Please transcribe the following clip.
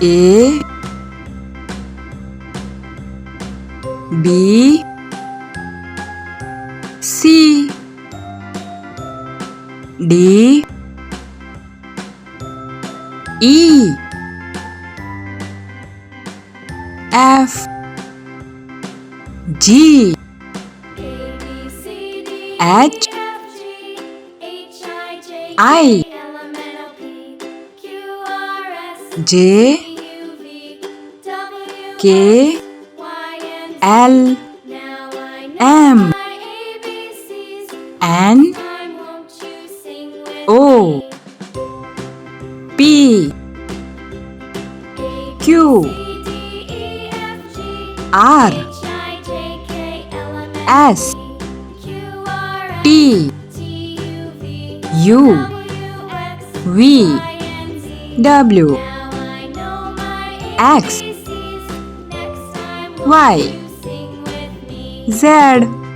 A B C D E F G H I J K L M N O P Q R S T U V W X Y Z